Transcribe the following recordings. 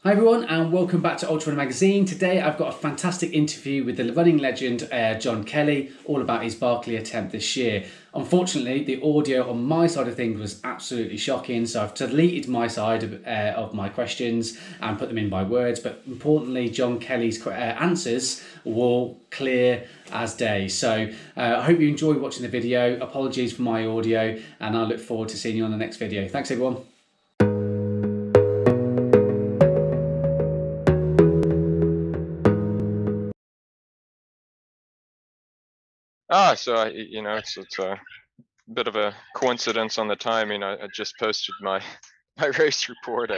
Hi everyone and welcome back to Ultrarunner magazine. Today I've got a fantastic interview with the running legend John Kelly, all about his Barkley attempt this year. Unfortunately, the audio on my side of things was absolutely shocking, so I've deleted my side of my questions and put them in by words, but importantly John Kelly's answers were clear as day. So I hope you enjoy watching the video. Apologies for my audio and I look forward to seeing you on the next video. Thanks everyone. So it's a bit of a coincidence on the timing. I just posted my my race report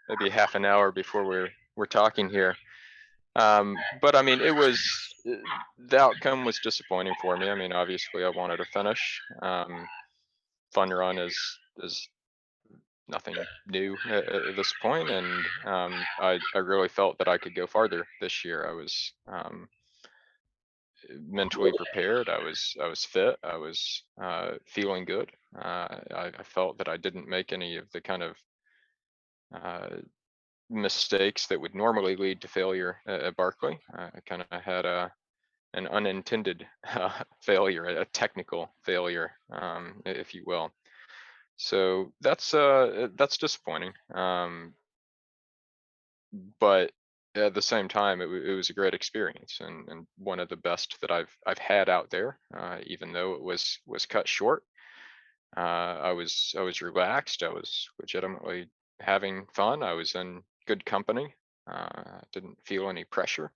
maybe half an hour before we're talking here. But I mean, the outcome was disappointing for me. I mean, obviously, I wanted to finish. Fun run is nothing new at this point, and I really felt that I could go farther this year. I was mentally prepared. I was fit. I was feeling good. I felt that I didn't make any of the kind of uh, mistakes that would normally lead to failure at Barkley. I kind of had an unintended failure, a technical failure, if you will. So that's disappointing. But at the same time, it was a great experience and one of the best that I've had out there. Even though it was cut short, I was relaxed. I was legitimately having fun. I was in good company. Didn't feel any pressure.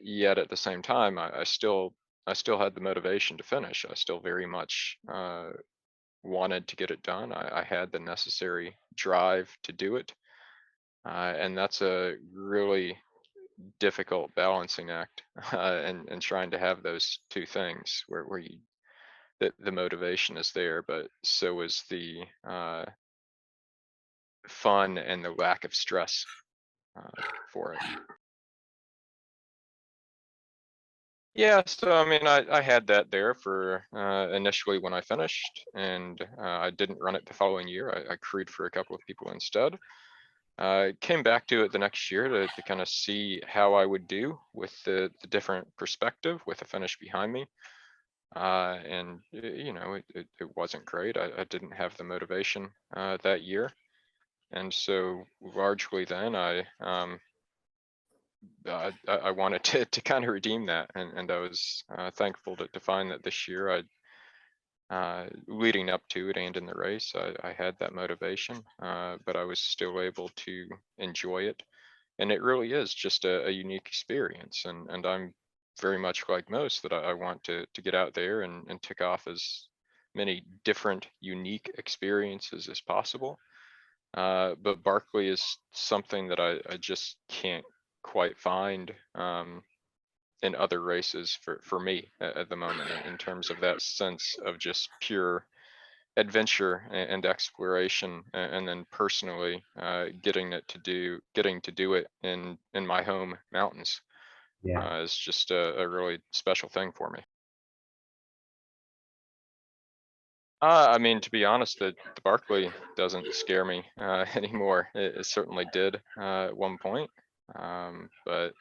Yet at the same time, I still had the motivation to finish. I still very much wanted to get it done. I had the necessary drive to do it. And that's a really difficult balancing act, and trying to have those two things where the motivation is there, but so is the fun and the lack of stress for it. Yeah, so I mean, I had that there for initially when I finished, and I didn't run it the following year. I crewed for a couple of people instead. Came back to it the next year to kind of see how I would do with the different perspective with a finish behind me. And it wasn't great. I didn't have the motivation that year, and so largely then I wanted to kind of redeem that, and I was thankful to find that this year leading up to it and in the race, I had that motivation, but I was still able to enjoy it. And it really is just a unique experience. And I'm very much like most that I want to get out there and tick off as many different unique experiences as possible. But Barkley is something that I just can't quite find in other races for me at the moment in terms of that sense of just pure adventure and exploration, and then personally getting to do it in my home mountains Yeah. is just a really special thing for me. I mean, to be honest, the Barkley doesn't scare me anymore. It certainly did at one point, but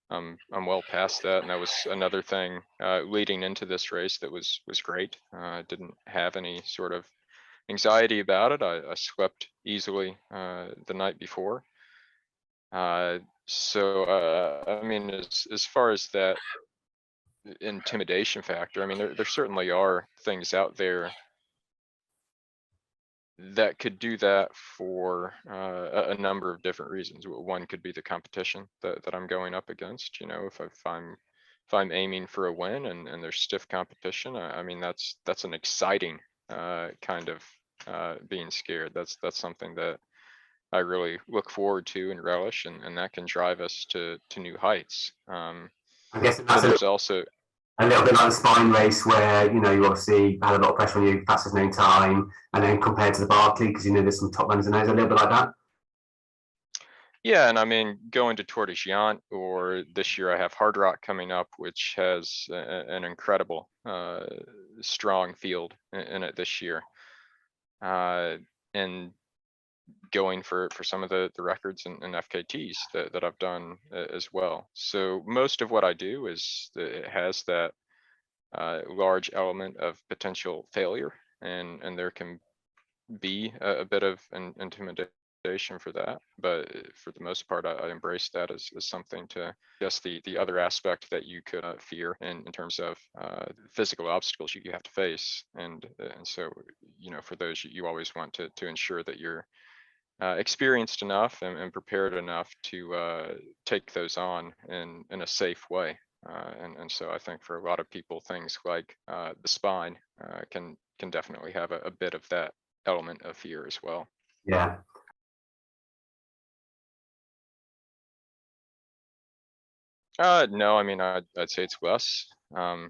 I'm well past that, and that was another thing leading into this race that was great. I didn't have any sort of anxiety about it. I slept easily the night before. I mean, as far as that intimidation factor, I mean, there certainly are things out there that could do that for a number of different reasons. One could be the competition that I'm going up against. You know, if I'm aiming for a win and there's stiff competition, I mean that's an exciting kind of being scared. That's something that I really look forward to and relish, and that can drive us to new heights. I'm guessing Then that's there's also a little bit like the spine race where, you obviously had a lot of pressure on you, fastest known time, and then compared to the Barkley, because, there's some top runners in there, a little bit like that. Yeah, and I mean, going to Tour de Géant, or this year I have Hard Rock coming up, which has an incredible, strong field in it this year. Uh, and going for some of the records and FKTs that I've done as well. So most of what I do is it has that large element of potential failure, and there can be a bit of an intimidation for that, but for the most part, I embrace that as something to just the other aspect that you could fear in terms of physical obstacles you have to face, and so for those you always want to ensure that you're experienced enough and prepared enough to take those on in a safe way. And so I think for a lot of people, things like the spine can definitely have a bit of that element of fear as well. Yeah. No, I mean, I'd say it's less. I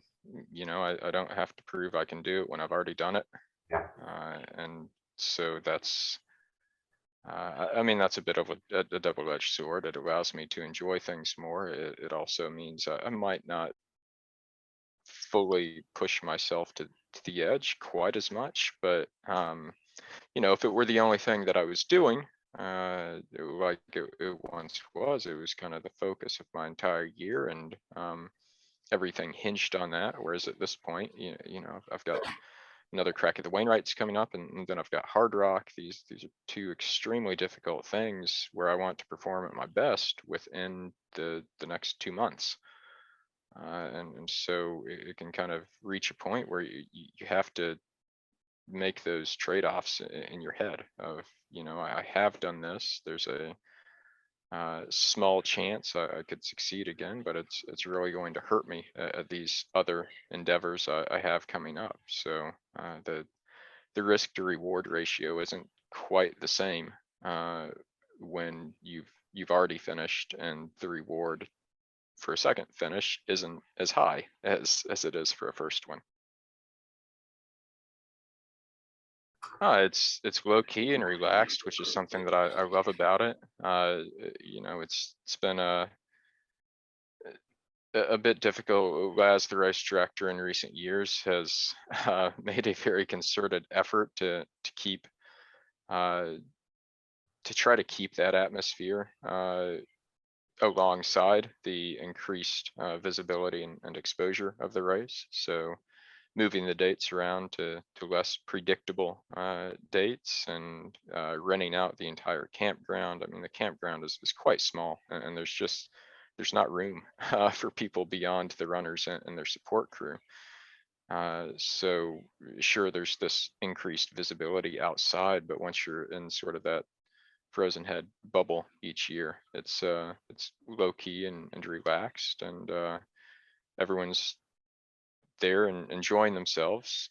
don't have to prove I can do it when I've already done it. Yeah. And so that's, I mean, that's a bit of a double-edged sword. It allows me to enjoy things more. It also means I might not fully push myself to the edge quite as much, but if it were the only thing that I was doing, like it once was, it was kind of the focus of my entire year, and everything hinged on that. Whereas at this point, I've got another crack at the Wainwrights coming up, and then I've got Hard Rock. These are two extremely difficult things where I want to perform at my best within the next 2 months. And so it can kind of reach a point where you have to make those trade-offs in your head of, I have done this. There's a small chance I could succeed again, but it's really going to hurt me at these other endeavors I have coming up. So the risk to reward ratio isn't quite the same when you've already finished, and the reward for a second finish isn't as high as it is for a first one. It's low key and relaxed, which is something that I love about it. It's been a bit difficult as the race director in recent years has made a very concerted effort uh, to try to keep that atmosphere alongside the increased visibility and exposure of the race. So moving the dates around to less predictable dates, and renting out the entire campground. I mean, the campground is quite small, and there's not room for people beyond the runners and their support crew. So sure, there's this increased visibility outside, but once you're in sort of that frozen head bubble each year, it's low key and relaxed, and everyone's there and enjoying themselves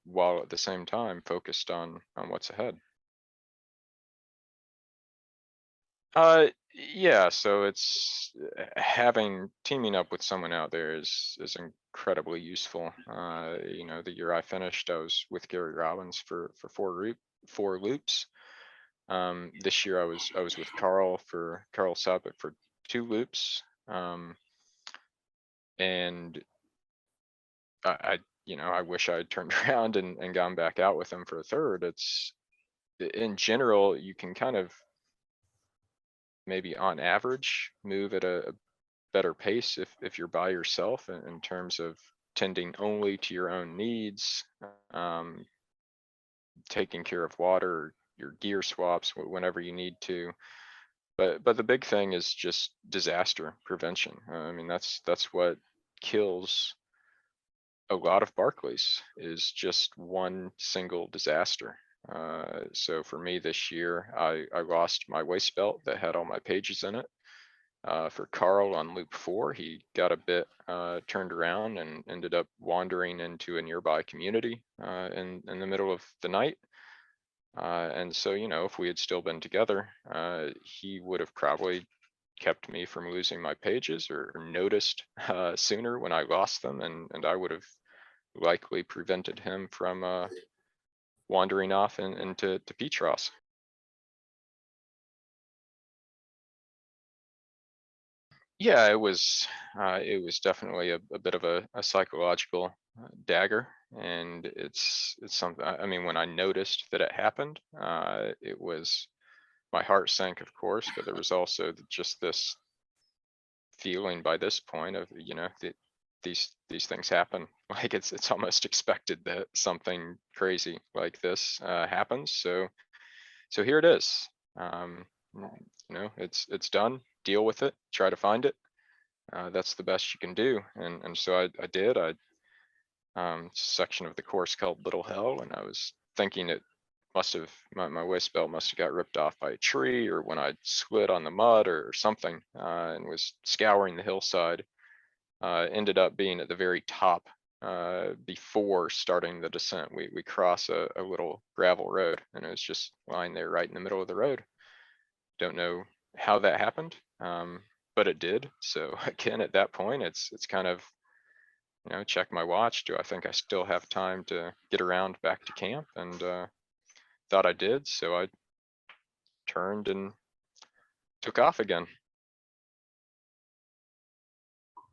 while at the same time focused on what's ahead. Yeah, so it's having teaming up with someone out there is incredibly useful. The year I finished, I was with Gary Robbins for four loops. This year I was with Carl Sappett for 2 loops. And I wish I had turned around and gone back out with him for a third. It's in general, you can kind of maybe on average move at a better pace if you're by yourself in terms of tending only to your own needs, um, taking care of water, your gear swaps whenever you need to. But the big thing is just disaster prevention. I mean, that's what kills a lot of Barclays, is just one single disaster. So for me this year, I lost my waist belt that had all my pages in it. For Carl on loop 4, he got a bit turned around and ended up wandering into a nearby community in the middle of the night. And so, if we had still been together, he would have probably kept me from losing my pages, or noticed sooner when I lost them, and I would have likely prevented him from wandering off into Peach Ross. Yeah, it was definitely a bit of a psychological dagger. and it's something. I mean, when I noticed that it happened, it was, my heart sank, of course, but there was also just this feeling by this point of, that these things happen. Like it's almost expected that something crazy like this happens. So here it is. Um, it's done. Deal with it. Try to find it. That's the best you can do. And so I did. Section of the course called Little Hell, and I was thinking it must have, my waist belt must have got ripped off by a tree, or when I slid on the mud or something, and was scouring the hillside. Ended up being at the very top before starting the descent. We cross a little gravel road, and it was just lying there right in the middle of the road. Don't know how that happened, but it did. So again, at that point, it's kind of, check my watch. Do I think I still have time to get around back to camp? And thought I did, so I turned and took off again.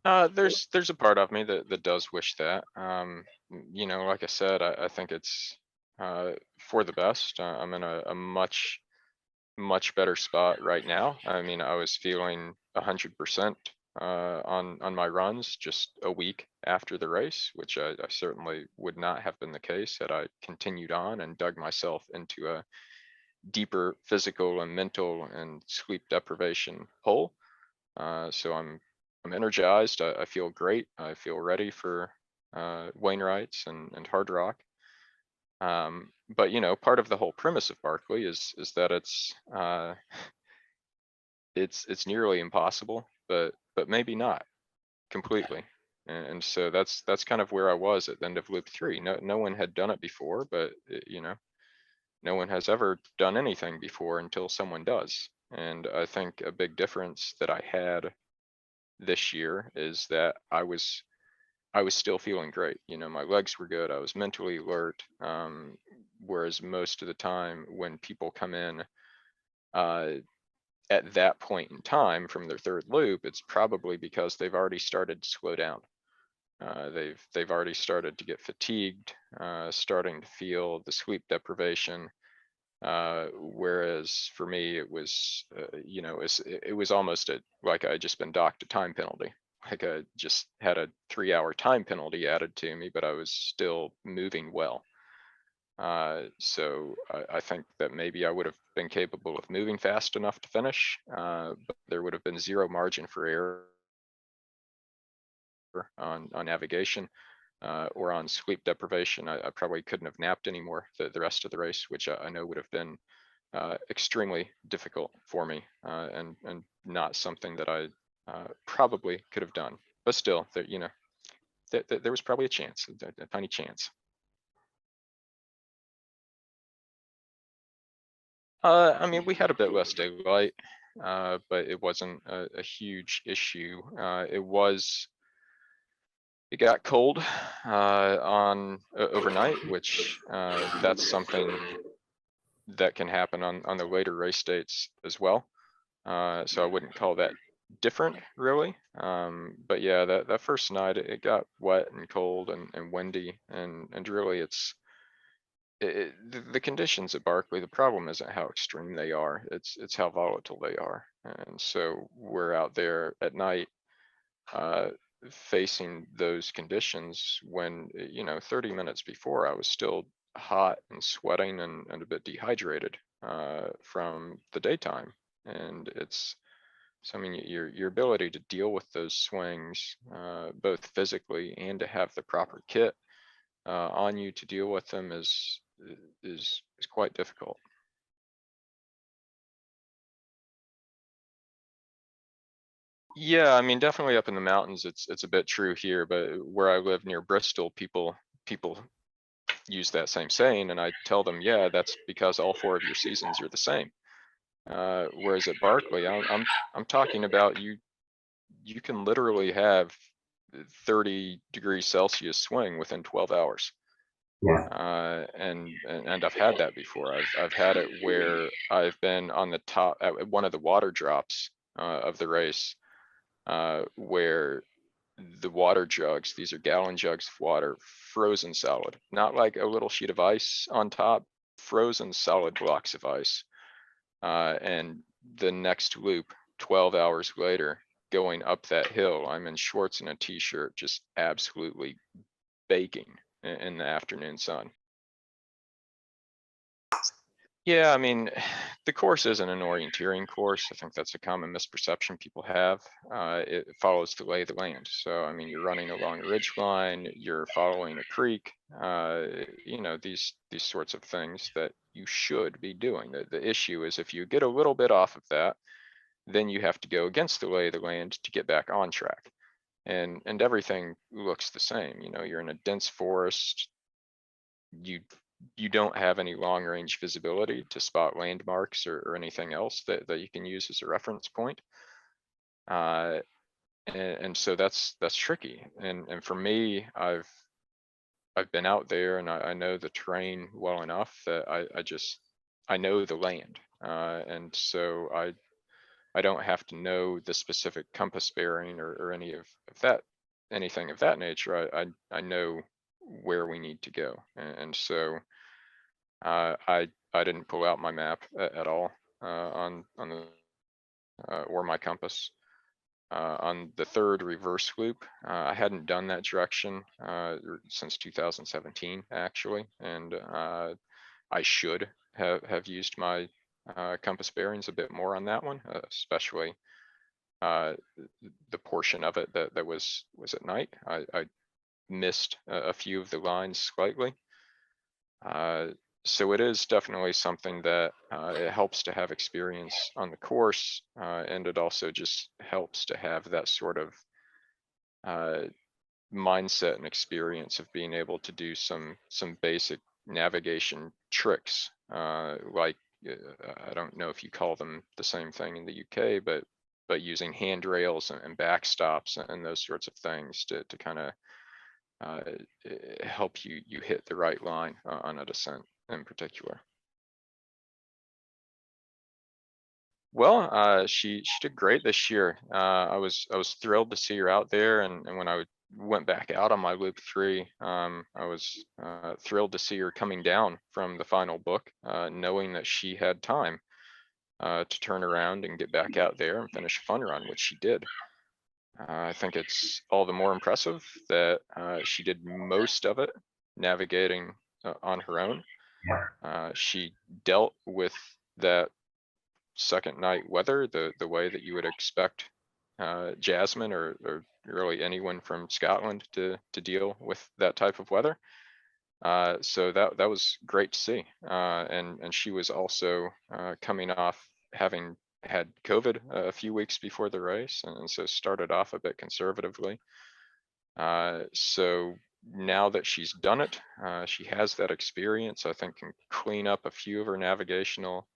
There's a part of me that does wish that. Like I said, I think it's for the best. I'm in a much better spot right now. I mean, I was feeling 100% on my runs just a week after the race, which I certainly would not have been the case had I continued on and dug myself into a deeper physical and mental and sleep deprivation hole. So I'm energized. I feel great. I feel ready for Wainwright's and Hard Rock. But part of the whole premise of Barkley is that it's nearly impossible, but maybe not completely. And so that's kind of where I was at the end of loop 3. No one had done it before, but no one has ever done anything before until someone does. And I think a big difference that I had this year is that I was still feeling great. My legs were good. I was mentally alert. Whereas most of the time when people come in at that point in time from their third loop, it's probably because they've already started to slow down. They've already started to get fatigued, starting to feel the sleep deprivation. Whereas for me, it was, it was almost like I just been docked a time penalty. Like I just had a 3-hour time penalty added to me, but I was still moving well. So I think that maybe I would have been capable of moving fast enough to finish, but there would have been zero margin for error on navigation or on sleep deprivation. I probably couldn't have napped anymore the rest of the race, which I know would have been extremely difficult for me and not something that I probably could have done. But still, there was probably a chance, a tiny chance. I mean, we had a bit less daylight, but it wasn't a huge issue. It got cold on overnight, which that's something that can happen on the later race dates as well. So I wouldn't call that different really. But yeah, that first night it got wet and cold and windy, and really the conditions at Barkley, the problem isn't how extreme they are, it's how volatile they are. And so we're out there at night facing those conditions when 30 minutes before I was still hot and sweating and a bit dehydrated from the daytime. And so I mean, your ability to deal with those swings both physically and to have the proper kit on you to deal with them is quite difficult. Yeah, I mean, definitely up in the mountains, it's a bit true here, but where I live near Bristol, people use that same saying, and I tell them, yeah, that's because all 4 of your seasons are the same. Whereas at Barkley, I'm talking about you can literally have 30 degrees Celsius swing within 12 hours. Yeah. And I've had that before. I've had it where I've been on the top at one of the water drops of the race, where the water jugs, these are gallon jugs of water, frozen solid, not like a little sheet of ice on top, frozen solid blocks of ice. And the next loop, 12 hours later, going up that hill, I'm in shorts and a t-shirt, just absolutely baking in the afternoon sun. Yeah, I mean, the course isn't an orienteering course. I think that's a common misperception people have. It follows the lay of the land. So, I mean, you're running along a ridge line, you're following a creek, you know, these sorts of things that you should be doing. The issue is if you get a little bit off of that, then you have to go against the lay of the land to get back on track. And everything looks the same. You know, you're in a dense forest, you don't have any long range visibility to spot landmarks or anything else that you can use as a reference point. And so that's tricky. And for me, I've been out there and I know the terrain well enough that I know the land. And so I don't have to know the specific compass bearing or any of that, anything of that nature. I know where we need to go. And so I didn't pull out my map at all on the or my compass. On the third reverse loop, I hadn't done that direction since 2017 actually, and I should have used my compass bearings a bit more on that one, especially the portion of it that was at night. I missed a few of the lines slightly. So it is definitely something that it helps to have experience on the course, and it also just helps to have that sort of mindset and experience of being able to do some basic navigation tricks, like I don't know if you call them the same thing in the UK, but using handrails and backstops and those sorts of things to kind of help you hit the right line on a descent in particular. Well, she did great this year. I was thrilled to see her out there, and when I went back out on my loop 3, I was thrilled to see her coming down from the final book, knowing that she had time to turn around and get back out there and finish a fun run, which she did. I think it's all the more impressive that she did most of it navigating on her own. She dealt with that second night weather the way that you would expect Jasmine or really anyone from Scotland to deal with that type of weather. So that was great to see. And she was also coming off having had COVID a few weeks before the race, and so started off a bit conservatively. So now that she's done it, she has that experience, I think can clean up a few of her navigational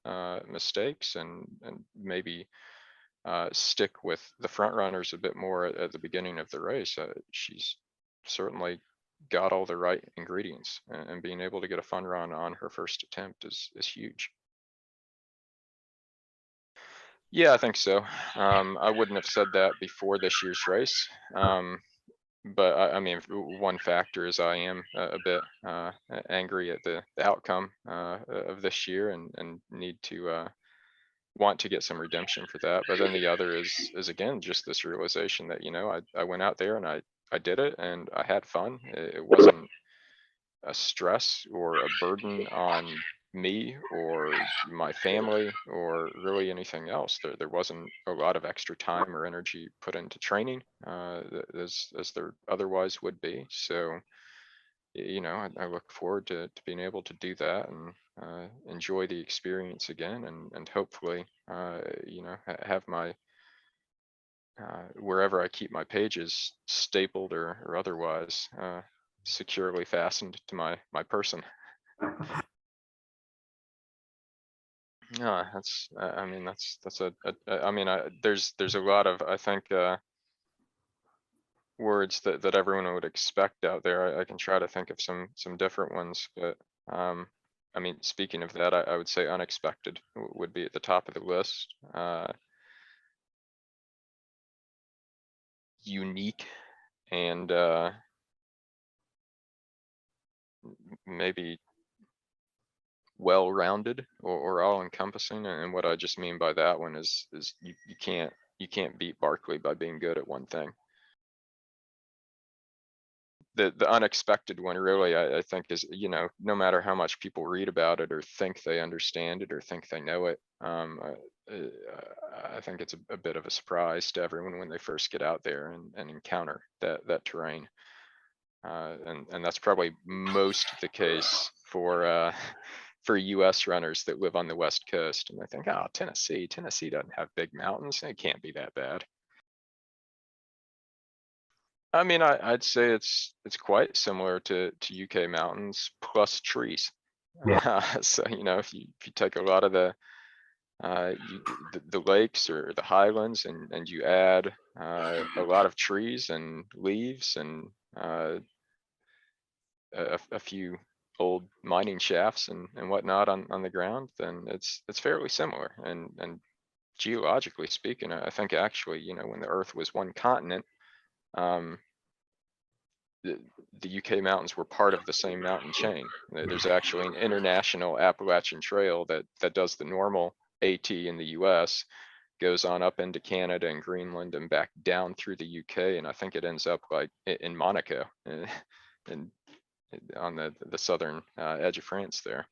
mistakes and maybe stick with the front runners a bit more at the beginning of the race. She's certainly got all the right ingredients, and being able to get a fun run on her first attempt is huge. Yeah, I think so. I wouldn't have said that before this year's race. But I mean, one factor is I am a bit angry at the outcome of this year and need to want to get some redemption for that. But then the other is again just this realization that, you know, I went out there and I did it and I had fun. It wasn't a stress or a burden on me or my family or really anything else. There wasn't a lot of extra time or energy put into training as there otherwise would be. So, you know, I look forward to being able to do that and enjoy the experience again, and hopefully, you know, have my wherever I keep my pages stapled or otherwise securely fastened to my person. Yeah, that's. I mean, that's I mean, there's a lot of, I think, words that everyone would expect out there. I can try to think of some different ones, but I mean, speaking of that, I would say unexpected would be at the top of the list. Unique. and maybe well-rounded or all-encompassing. And what I just mean by that one is you can't beat Barkley by being good at one thing. The unexpected one really, I think, is, you know, no matter how much people read about it or think they understand it or think they know it, I think it's a bit of a surprise to everyone when they first get out there and encounter that terrain. And that's probably most the case for US runners that live on the West Coast, and they think, oh, Tennessee doesn't have big mountains. It can't be that bad. I mean, I'd say it's quite similar to UK mountains plus trees. Yeah. So, you know, if you take a lot of the lakes or the highlands and you add a lot of trees and leaves and a few old mining shafts and whatnot on the ground, then it's fairly similar. And geologically speaking, I think actually, you know, when the Earth was one continent, the UK mountains were part of the same mountain chain. There's actually an international Appalachian Trail that does the normal AT in the US, goes on up into Canada and Greenland and back down through the UK, and I think it ends up like in Monaco, and on the southern edge of France there.